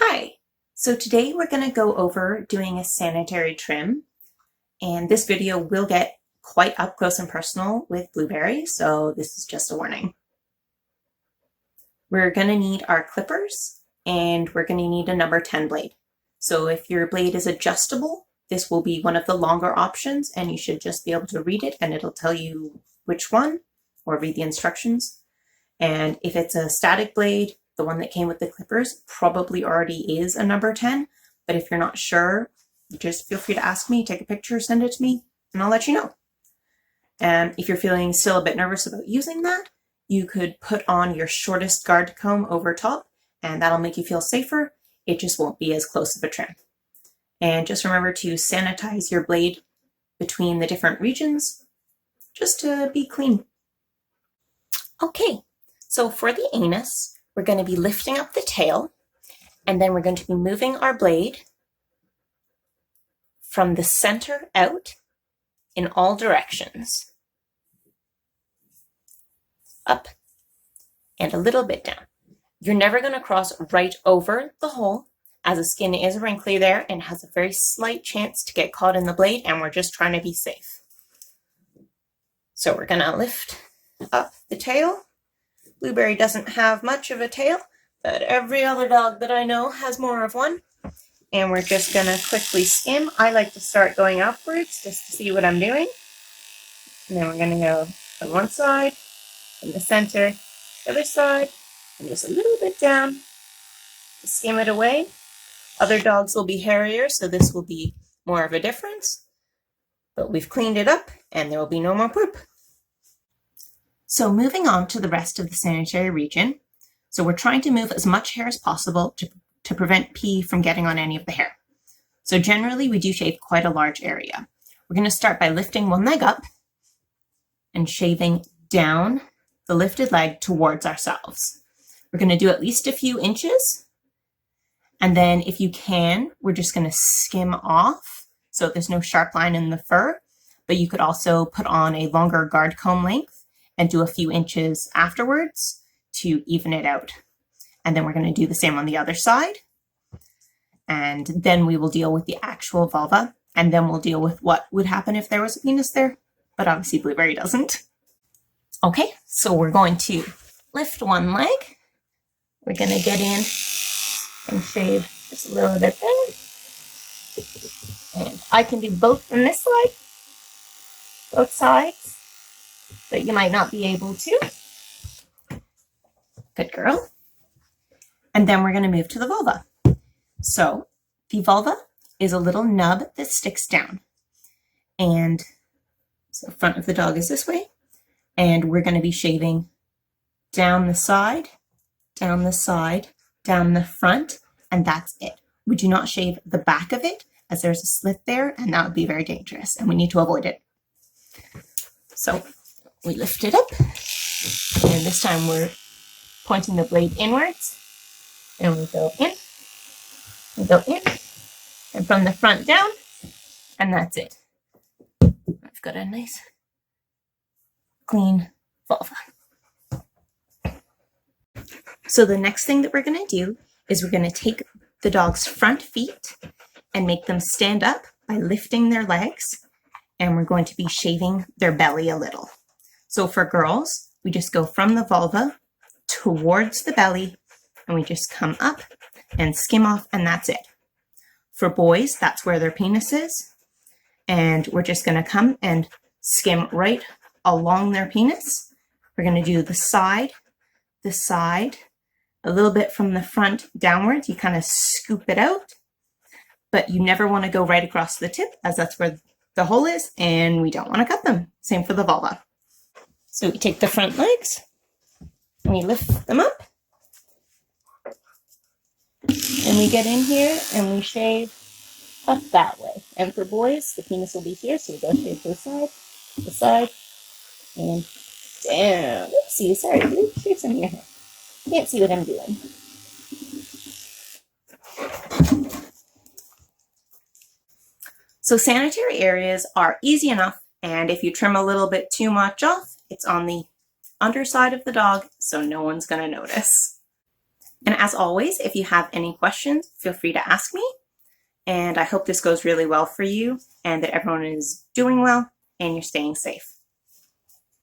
Hi, so today we're going to go over doing a sanitary trim, and this video will get quite up close and personal with Blueberry, so this is just a warning. We're going to need our clippers, and we're going to need a number 10 blade. So if your blade is adjustable, this will be one of the longer options, and you should just be able to read it and it'll tell you which one, or read the instructions. And if it's a static blade, the one that came with the clippers probably already is a number 10, but if you're not sure, just feel free to ask me, take a picture, send it to me, and I'll let you know. And if you're feeling still a bit nervous about using that, you could put on your shortest guard comb over top, and that'll make you feel safer. It just won't be as close of a trim. And just remember to sanitize your blade between the different regions, just to be clean. Okay, so for the anus, we're going to be lifting up the tail, and then we're going to be moving our blade from the center out in all directions. Up and a little bit down. You're never going to cross right over the hole, as the skin is wrinkly there and has a very slight chance to get caught in the blade, and we're just trying to be safe. So we're going to lift up the tail. Blueberry doesn't have much of a tail, but every other dog that I know has more of one. And we're just going to quickly skim. I like to start going upwards just to see what I'm doing. And then we're going to go from one side, from the center, the other side, and just a little bit down to skim it away. Other dogs will be hairier, so this will be more of a difference. But we've cleaned it up, and there will be no more poop. So moving on to the rest of the sanitary region. So we're trying to move as much hair as possible to prevent pee from getting on any of the hair. So generally we do shave quite a large area. We're going to start by lifting one leg up and shaving down the lifted leg towards ourselves. We're going to do at least a few inches. And then if you can, we're just going to skim off so there's no sharp line in the fur, but you could also put on a longer guard comb length and do a few inches afterwards to even it out. And then we're going to do the same on the other side. And then we will deal with the actual vulva, and then we'll deal with what would happen if there was a penis there, but obviously Blueberry doesn't. Okay, so we're going to lift one leg. We're going to get in and shave just a little bit there. And I can do both from this side, both sides, but you might not be able to. Good girl. And then we're going to move to the vulva. So the vulva is a little nub that sticks down. And so the front of the dog is this way. And we're going to be shaving down the side, down the side, down the front, and that's it. We do not shave the back of it, as there's a slit there, and that would be very dangerous, and we need to avoid it. So we lift it up, and this time we're pointing the blade inwards, and we go in, and from the front down, and that's it. I've got a nice clean vulva. So the next thing that we're going to do is we're going to take the dog's front feet and make them stand up by lifting their legs, and we're going to be shaving their belly a little. So for girls, we just go from the vulva towards the belly, and we just come up and skim off, and that's it. For boys, that's where their penis is, and we're just going to come and skim right along their penis. We're going to do the side, a little bit from the front downwards. You kind of scoop it out, but you never want to go right across the tip, as that's where the hole is, and we don't want to cut them. Same for the vulva. So we take the front legs, and we lift them up, and we get in here, and we shave up that way. And for boys, the penis will be here, so we go shave to the side, and down. Oopsie, sorry, shave some of your hair. Can't see what I'm doing. So sanitary areas are easy enough, and if you trim a little bit too much off, it's on the underside of the dog, so no one's going to notice. And as always, if you have any questions, feel free to ask me. And I hope this goes really well for you and that everyone is doing well and you're staying safe.